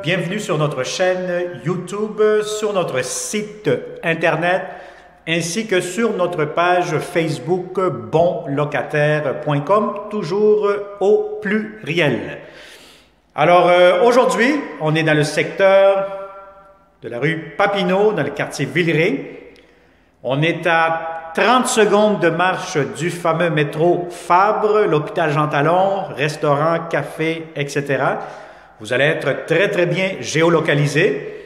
bienvenue sur notre chaîne YouTube, sur notre site internet, ainsi que sur notre page Facebook bonlocataire.com, toujours au pluriel. Alors aujourd'hui, on est dans le secteur de la rue Papineau, dans le quartier Villeray. On est à 30 secondes de marche du fameux métro Fabre, l'hôpital Jean Talon, restaurant, café, etc. Vous allez être très bien géolocalisé.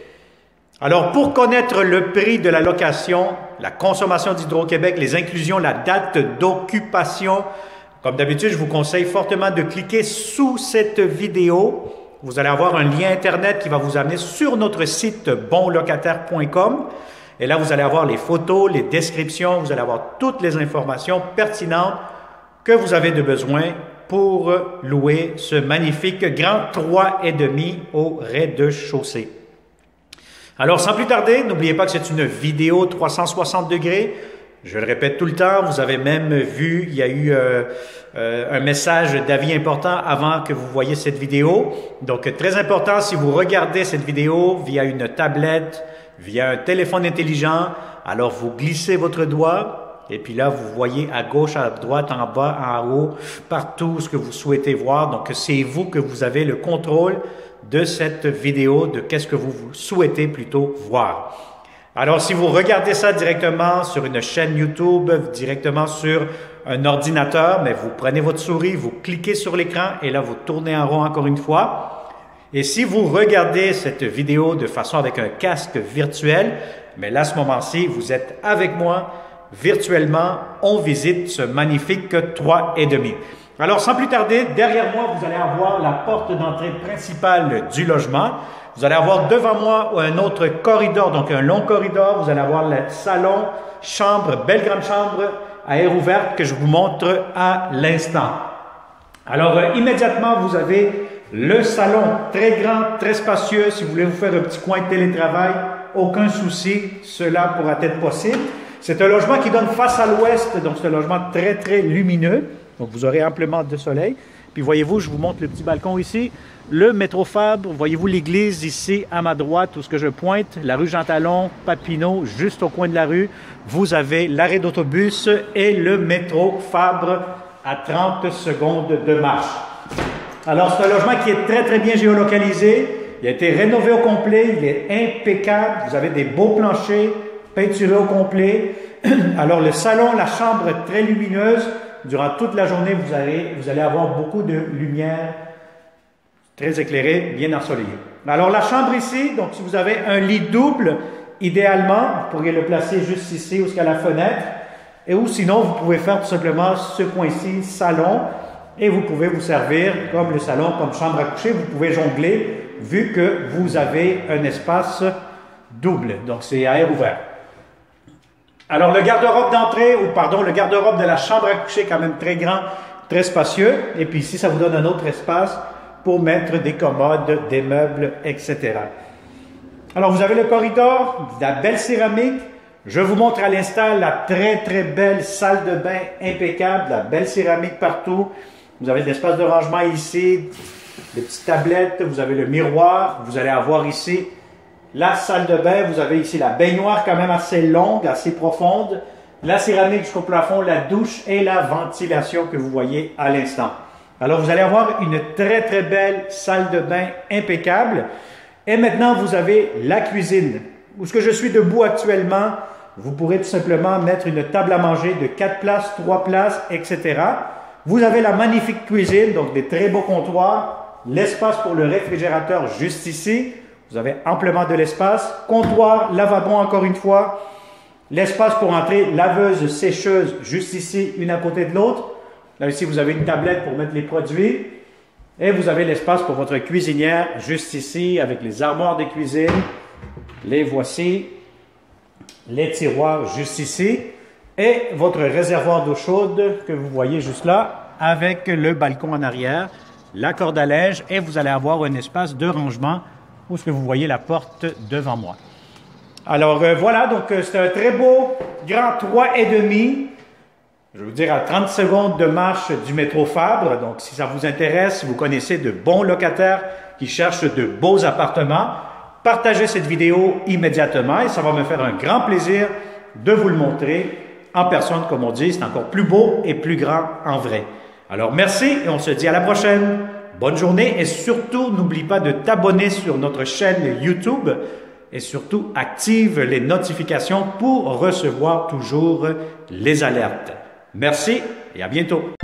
Alors, pour connaître le prix de la location, la consommation d'Hydro-Québec, les inclusions, la date d'occupation, comme d'habitude, je vous conseille fortement de cliquer sous cette vidéo. Vous allez avoir un lien Internet qui va vous amener sur notre site bonlocataire.com. Et là, vous allez avoir les photos, les descriptions, vous allez avoir toutes les informations pertinentes que vous avez de besoin pour louer ce magnifique grand 3,5 au rez-de-chaussée. Alors, sans plus tarder, n'oubliez pas que c'est une vidéo 360 degrés. Je le répète tout le temps, vous avez même vu, il y a eu un message d'avis important avant que vous voyiez cette vidéo. Donc, très important, si vous regardez cette vidéo via une tablette, via un téléphone intelligent, alors vous glissez votre doigt et puis là, vous voyez à gauche, à droite, en bas, en haut, partout ce que vous souhaitez voir. Donc, c'est vous que vous avez le contrôle de cette vidéo, de qu'est-ce que vous souhaitez plutôt voir. Alors, si vous regardez ça directement sur une chaîne YouTube, directement sur un ordinateur, mais vous prenez votre souris, vous cliquez sur l'écran et là, vous tournez en rond encore une fois. Et si vous regardez cette vidéo de façon avec un casque virtuel, mais là, à ce moment-ci, vous êtes avec moi virtuellement. On visite ce magnifique 3,5. Alors, sans plus tarder, derrière moi, vous allez avoir la porte d'entrée principale du logement. Vous allez avoir devant moi un autre corridor, donc un long corridor. Vous allez avoir le salon, chambre, belle grande chambre à air ouverte que je vous montre à l'instant. Alors, immédiatement, vous avez le salon, très grand, très spacieux. Si vous voulez vous faire un petit coin de télétravail, aucun souci, cela pourra être possible. C'est un logement qui donne face à l'ouest, donc c'est un logement très lumineux. Donc vous aurez amplement de soleil. Puis voyez-vous, je vous montre le petit balcon ici. Le métro Fabre, voyez-vous l'église ici à ma droite, où ce que je pointe, la rue Jean Talon, Papineau, juste au coin de la rue. Vous avez l'arrêt d'autobus et le métro Fabre à 30 secondes de marche. Alors, c'est un logement qui est très bien géolocalisé. Il a été rénové au complet. Il est impeccable. Vous avez des beaux planchers peinturés au complet. Alors, le salon, la chambre très lumineuse. Durant toute la journée, vous allez avoir beaucoup de lumière très éclairée, bien ensoleillée. Alors, la chambre ici, donc si vous avez un lit double, idéalement, vous pourriez le placer juste ici, où il y a la fenêtre. Et ou sinon, vous pouvez faire tout simplement ce coin-ci, salon. Et vous pouvez vous servir comme le salon, comme chambre à coucher. Vous pouvez jongler vu que vous avez un espace double. Donc, c'est à air ouvert. Alors, le garde-robe d'entrée, ou pardon, le garde-robe de la chambre à coucher est quand même très grand, très spacieux. Et puis ici, ça vous donne un autre espace pour mettre des commodes, des meubles, etc. Alors, vous avez le corridor, de la belle céramique. Je vous montre à l'instant la très belle salle de bain impeccable, la belle céramique partout. Vous avez de l'espace de rangement ici, des petites tablettes, vous avez le miroir, vous allez avoir ici la salle de bain, vous avez ici la baignoire quand même assez longue, assez profonde, la céramique jusqu'au plafond, la douche et la ventilation que vous voyez à l'instant. Alors vous allez avoir une très belle salle de bain impeccable. Et maintenant vous avez la cuisine. Où ce que je suis debout actuellement, vous pourrez tout simplement mettre une table à manger de 4 places, 3 places, etc. Vous avez la magnifique cuisine, donc des très beaux comptoirs, l'espace pour le réfrigérateur juste ici. Vous avez amplement de l'espace. Comptoir, lavabo encore une fois. L'espace pour entrer, laveuse, sécheuse, juste ici, une à côté de l'autre. Là ici, vous avez une tablette pour mettre les produits. Et vous avez l'espace pour votre cuisinière, juste ici, avec les armoires de cuisine. Les voici. Les tiroirs, juste ici. Et votre réservoir d'eau chaude que vous voyez juste là, avec le balcon en arrière, la corde à linge, et vous allez avoir un espace de rangement où est-ce que vous voyez la porte devant moi. Alors voilà, donc c'est un très beau grand 3,5. Je vais vous dire à 30 secondes de marche du métro Fabre. Donc, si ça vous intéresse, si vous connaissez de bons locataires qui cherchent de beaux appartements, partagez cette vidéo immédiatement et ça va me faire un grand plaisir de vous le montrer en personne, comme on dit. C'est encore plus beau et plus grand en vrai. Alors, merci et on se dit à la prochaine. Bonne journée et surtout, n'oublie pas de t'abonner sur notre chaîne YouTube et surtout, active les notifications pour recevoir toujours les alertes. Merci et à bientôt.